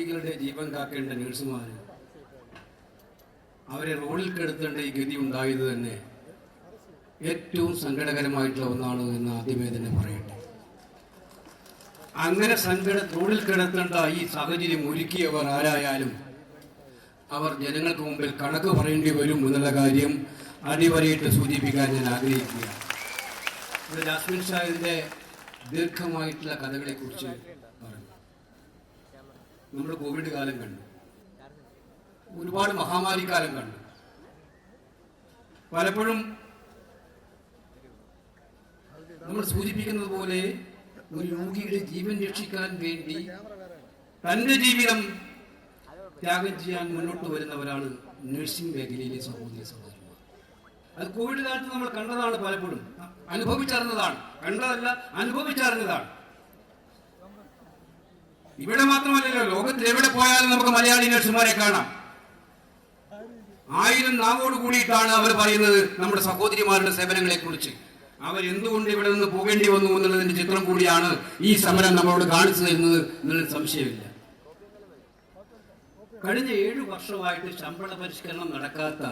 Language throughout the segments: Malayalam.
രോഗികളുടെ ജീവൻ കാക്കേണ്ട നഴ്സുമാർ അവരെ റോഡിൽ കിടത്തേണ്ട ഈ ഗതി ഉണ്ടായത് തന്നെ ഏറ്റവും സങ്കടകരമായിട്ടുള്ള ഒന്നാണ് എന്ന് ആദ്യമേ തന്നെ പറയട്ടെ. അങ്ങനെ റോഡിൽ കിടത്തേണ്ട ഈ സാഹചര്യം ഒരുക്കിയവർ ആരായാലും അവർ ജനങ്ങൾക്ക് മുമ്പിൽ കണക്ക് പറയേണ്ടി വരും എന്നുള്ള കാര്യം അടിവരയിട്ട് സൂചിപ്പിക്കാൻ ഞാൻ ആഗ്രഹിക്കുകയാണ്. ഇവിടെ ജാസ്മിൻ ഷാഹിദിന്റെ ദീർഘമായിട്ടുള്ള കഥകളെ കുറിച്ച് പറഞ്ഞു. നമ്മൾ കോവിഡ് കാലം കണ്ടു, ഒരുപാട് മഹാമാരി കാലം കണ്ടു. പലപ്പോഴും നമ്മൾ സൂചിപ്പിക്കുന്നത് പോലെ ഒരു രോഗിയുടെ ജീവൻ രക്ഷിക്കാൻ വേണ്ടി തന്റെ ജീവിതം ത്യാഗം ചെയ്യാൻ മുന്നോട്ട് വരുന്നവരാണ് നഴ്സിംഗ് മേഖലയിലെ സഹോദരി സഹോദരിമാർ. അത് കോവിഡ് കാലത്ത് നമ്മൾ കണ്ടതാണ്, പലപ്പോഴും അനുഭവിച്ചറിഞ്ഞതാണ്. കണ്ടതല്ല, അനുഭവിച്ചറിഞ്ഞതാണ്. ഇവിടെ മാത്രമല്ലല്ലോ, ലോകത്തിൽ എവിടെ പോയാലും നമുക്ക് മലയാളി നഴ്സുമാരെ കാണാം. 1000 നാവോട് കൂടിയിട്ടാണ് അവർ പറയുന്നത് നമ്മുടെ സഹോദരിമാരുടെ സേവനങ്ങളെ കുറിച്ച്. അവരെന്തുകൊണ്ട് ഇവിടെ നിന്ന് പോകേണ്ടി വന്നു എന്നുള്ളതിന്റെ ചിത്രം കൂടിയാണ് ഈ സമരം നമ്മളോട് കാണിച്ചു തരുന്നത് എന്നുള്ള സംശയമില്ല. കഴിഞ്ഞ 7 വർഷമായിട്ട് ശമ്പള പരിഷ്കരണം നടക്കാത്ത,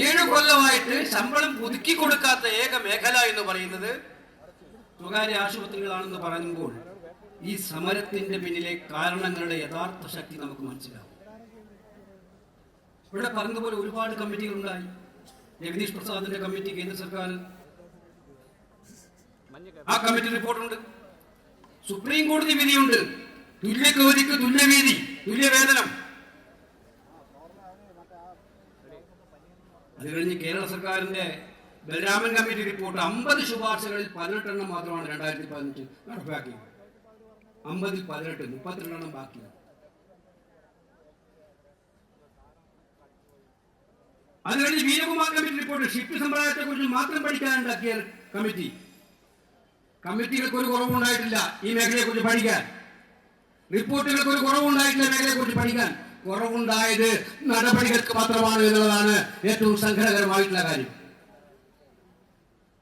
7 കൊല്ലമായിട്ട് ശമ്പളം പുതുക്കി കൊടുക്കാത്ത ഏക മേഖല എന്ന് പറയുന്നത് സ്വകാര്യ ആശുപത്രികളാണെന്ന് പറയുമ്പോൾ ഈ സമരത്തിന്റെ പിന്നിലെ കാരണങ്ങളുടെ യഥാർത്ഥ ശക്തി നമുക്ക് മനസ്സിലാവും. ഇവിടെ പറഞ്ഞതുപോലെ ഒരുപാട് കമ്മിറ്റികൾ ഉണ്ടായി. ജഗദീഷ് പ്രസാദിന്റെ കമ്മിറ്റി കേന്ദ്ര സർക്കാർ, ആ കമ്മിറ്റി റിപ്പോർട്ടുണ്ട്. സുപ്രീം കോടതി വിധിയുണ്ട്. തുല്യജോലിക്ക് തുല്യവീതി, തുല്യവേതനം. അത് കഴിഞ്ഞ് കേരള സർക്കാരിന്റെ ബലരാമൻ കമ്മിറ്റി റിപ്പോർട്ട് 50 ശുപാർശകളിൽ 18 എണ്ണം മാത്രമാണ് 2015 നടപ്പാക്കിയത്. 50ൽ 18, 32 എണ്ണം ബാക്കിയാണ്. അത് കഴിഞ്ഞ് വീരകുമാർ കമ്മിറ്റി റിപ്പോർട്ട് ഷിഫ്റ്റ് സമ്പ്രദായത്തെ കുറിച്ച് മാത്രം പഠിക്കാനുണ്ടാക്കിയ കമ്മിറ്റി. കമ്മിറ്റികൾക്ക് ഒരു കുറവുണ്ടായിട്ടില്ല ഈ മേഖലയെ കുറിച്ച് പഠിക്കാൻ. റിപ്പോർട്ടുകൾക്ക് ഒരു കുറവുണ്ടായിട്ടില്ല മേഖലയെ കുറിച്ച് പഠിക്കാൻ. കുറവുണ്ടായത് നടപടികൾക്ക് മാത്രമാണ് എന്നുള്ളതാണ് ഏറ്റവും സങ്കടകരമായിട്ടുള്ള കാര്യം.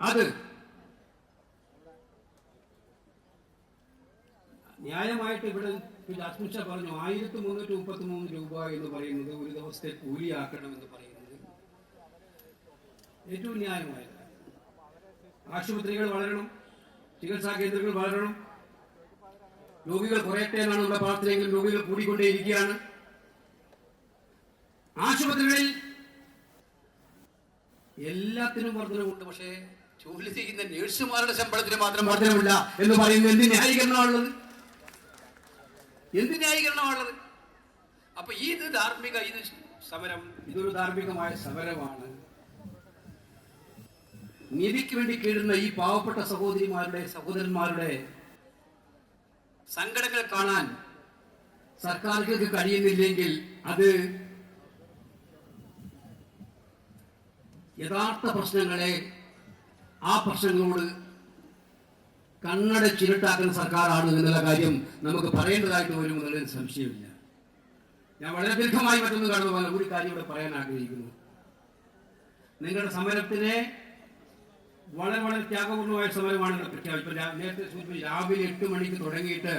അത് ന്യായമായിട്ട് ഇവിടെ ജാസ്മിൻ ഷാ പറഞ്ഞു 1333 രൂപ എന്ന് പറയുന്നത് ഒരു ദിവസത്തെ കൂലിയാക്കണമെന്ന് പറയുന്നത് ഏറ്റവും ന്യായമായ. ആശുപത്രികൾ വളരണം, ചികിത്സാ കേന്ദ്രങ്ങൾ വളരണം, രോഗികൾ കുറയട്ടെ എന്നാണ് നമ്മുടെ പ്രാർത്ഥനയെങ്കിൽ രോഗികൾ കൂടിക്കൊണ്ടേയിരിക്കുകയാണ്. ആശുപത്രികളിൽ എല്ലാത്തിനും വർധനമുണ്ട്, പക്ഷേ ജോലി ചെയ്യുന്ന നഴ്സുമാരുടെ ശമ്പളത്തിന് മാത്രം വർധനമില്ല എന്ന് പറയുന്നത് എന്ത് ന്യായീകരണമാണുള്ളത്? എന്ത് ന്യായീകരണമാണുള്ളത്? അപ്പൊ ഇത് സമരം, ഇതൊരു ധാർമ്മികമായ സമരമാണ്. നീതിക്ക് വേണ്ടി കീഴുന്ന ഈ പാവപ്പെട്ട സഹോദരിമാരുടെ സഹോദരന്മാരുടെ സങ്കടങ്ങൾ കാണാൻ സർക്കാരുകൾക്ക് കഴിയുന്നില്ലെങ്കിൽ അത് യഥാർത്ഥ പ്രശ്നങ്ങളെ, ആ പ്രശ്നങ്ങളോട് കണ്ണടച്ചിരുട്ടാക്കുന്ന സർക്കാരാണ് എന്നുള്ള കാര്യം നമുക്ക് പറയേണ്ടതായിട്ട് വരും എന്നുള്ളതിന് സംശയമില്ല. ഞാൻ വളരെ ദീർഘമായി മറ്റൊന്ന് കാണുന്ന ഒരു കാര്യം ഇവിടെ പറയാൻ ആഗ്രഹിക്കുന്നു. നിങ്ങളുടെ സമരത്തിനെ വളരെ വളരെ ത്യാഗപൂർണമായ സമരമാണ് പ്രഖ്യാപിച്ചത്. നേരത്തെ സൂചിപ്പിച്ചു, രാവിലെ 8 മണിക്ക് തുടങ്ങിയിട്ട്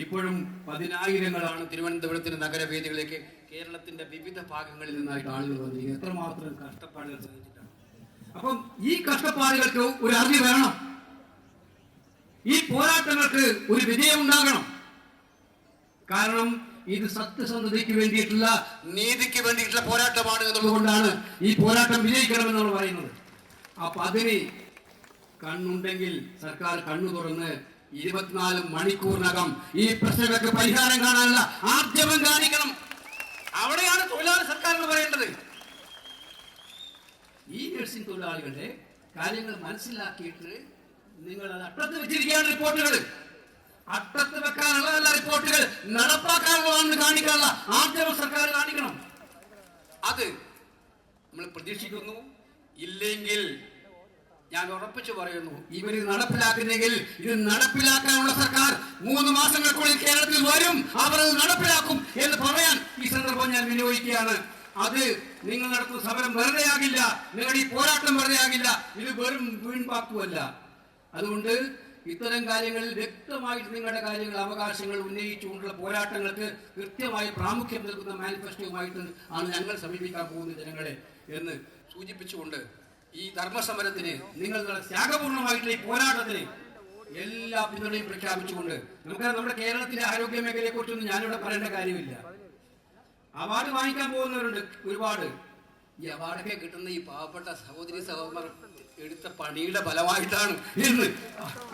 ഇപ്പോഴും 10,000ങ്ങളാണ് തിരുവനന്തപുരത്തിന്റെ നഗരവേദികളിലേക്ക് കേരളത്തിന്റെ വിവിധ ഭാഗങ്ങളിൽ നിന്നായിട്ട് ആളുകൾ വന്നിരിക്കുന്നത്. എത്രമാത്രം കഷ്ടപ്പാടുകൾ സഹിച്ചിട്ടാണ്. അപ്പം ഈ കഷ്ടപ്പാടുകൾക്ക് ഒരു അറിവ് വേണം. ഈ പോരാട്ടങ്ങൾക്ക് ഒരു വിജയം ഉണ്ടാകണം. കാരണം ഇത് സത്യസന്ധതയ്ക്ക് വേണ്ടിയിട്ടുള്ള, നീതിക്ക് വേണ്ടിയിട്ടുള്ള പോരാട്ടമാണ് എന്നുള്ളതുകൊണ്ടാണ് ഈ പോരാട്ടം വിജയിക്കണമെന്നാണ് പറയുന്നത്. അപ്പൊ അതിന് കണ്ണുണ്ടെങ്കിൽ സർക്കാർ കണ്ണു തുറന്ന് 24 മണിക്കൂറിനകം ഈ പ്രശ്നങ്ങൾക്ക് പരിഹാരം കാണാനുള്ള ആർജവം കാണിക്കണം. അവിടെയാണ് തൊഴിലാളി സർക്കാർ എന്ന് പറയേണ്ടത്. ഈ നഴ്സിംഗ് തൊഴിലാളികളുടെ കാര്യങ്ങൾ മനസ്സിലാക്കിയിട്ട് നിങ്ങൾ അത് അട്ടത്ത് വെച്ചിരിക്കുകയാണ് റിപ്പോർട്ടുകൾ. അട്ടത്ത് വെക്കാനുള്ള റിപ്പോർട്ടുകൾ നടപ്പാക്കാനുള്ളതാണെന്ന് കാണിക്കാനുള്ള ആർജവം സർക്കാർ കാണിക്കണം. അത് നമ്മൾ പ്രതീക്ഷിക്കുന്നു. ഇല്ലെങ്കിൽ ഞാൻ ഉറപ്പിച്ചു പറയുന്നു, ഇവർ നടപ്പിലാക്കുന്നെങ്കിൽ ഇത് നടപ്പിലാക്കാനുള്ള സർക്കാർ 3 മാസങ്ങൾക്കുള്ളിൽ കേരളത്തിൽ വരും. അവർ നടപ്പിലാക്കും എന്ന് പറയാൻ ഈ സന്ദർഭം ഞാൻ വിനിയോഗിക്കുകയാണ്. അത് നിങ്ങൾ നടത്തുന്ന സമരം വെറുതെയാകില്ല, നിങ്ങളുടെ ഈ പോരാട്ടം വെറുതെയാകില്ല. ഇത് വെറും വീൺപാക്കുമല്ല. അതുകൊണ്ട് ഇത്തരം കാര്യങ്ങളിൽ വ്യക്തമായിട്ട് നിങ്ങളുടെ കാര്യങ്ങൾ, അവകാശങ്ങൾ ഉന്നയിച്ചുകൊണ്ടുള്ള പോരാട്ടങ്ങൾക്ക് കൃത്യമായി പ്രാമുഖ്യം നൽകുന്ന മാനിഫെസ്റ്റോയുമായിട്ട് ആണ് ഞങ്ങൾ സമീപിക്കാൻ പോകുന്ന ജനങ്ങളെ എന്ന് സൂചിപ്പിച്ചുകൊണ്ട് ഈ ധർമ്മസമരത്തിന് നിങ്ങളുടെ ത്യാഗപൂർണമായിട്ടുള്ള ഈ പോരാട്ടത്തിന് എല്ലാ പിന്തുണയും പ്രഖ്യാപിച്ചുകൊണ്ട് നമുക്ക് നമ്മുടെ കേരളത്തിലെ ആരോഗ്യ മേഖലയെ കുറിച്ചൊന്നും ഞാനിവിടെ പറയേണ്ട കാര്യമില്ല. അവാർഡ് വാങ്ങിക്കാൻ പോകുന്നവരുണ്ട് ഒരുപാട്. ഈ അവാർഡൊക്കെ കിട്ടുന്ന ഈ പാവപ്പെട്ട സഹോദരി സഹോദരന്മാർ എടുത്ത പണിയുടെ ഫലമായിട്ടാണ് എന്ന്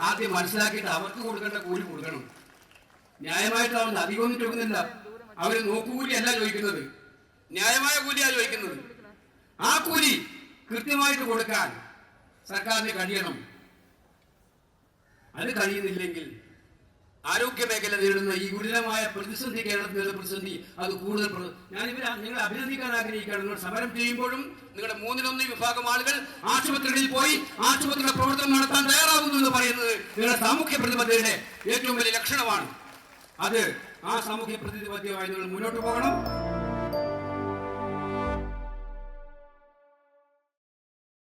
ആദ്യം മനസ്സിലാക്കിയിട്ട് അവർക്ക് കൊടുക്കേണ്ട കൂലി കൊടുക്കണം. ന്യായമായിട്ടാണ്, അധികമൊന്നും ചോദിക്കുന്നില്ല. അവര് നോക്കുകൂലിയല്ല ചോദിക്കുന്നത്, ന്യായമായ കൂലിയാണ് ചോദിക്കുന്നത്. ആ കൂലി കൃത്യമായിട്ട് കൊടുക്കാൻ സർക്കാരിന് കഴിയണം. അത് കഴിയുന്നില്ലെങ്കിൽ ആരോഗ്യ മേഖല നേരിടുന്ന ഈ ഗുരുതരമായ പ്രതിസന്ധി, കേരളത്തിലുള്ള പ്രതിസന്ധി അത് കൂടുതൽ നിങ്ങളെ അഭിനന്ദിക്കാൻ ആഗ്രഹിക്കുകയാണ്. നിങ്ങൾ സമരം ചെയ്യുമ്പോഴും നിങ്ങളുടെ 1/3 വിഭാഗം ആളുകൾ ആശുപത്രികളിൽ പോയി ആശുപത്രിയുടെ പ്രവർത്തനം നടത്താൻ തയ്യാറാകുന്നു എന്ന് പറയുന്നത് നിങ്ങളുടെ സാമൂഹ്യ പ്രതിബദ്ധതയുടെ ഏറ്റവും വലിയ ലക്ഷണമാണ്. അത് ആ സാമൂഹ്യ പ്രതിബദ്ധതയുമായി നിങ്ങൾ മുന്നോട്ട് പോകണം.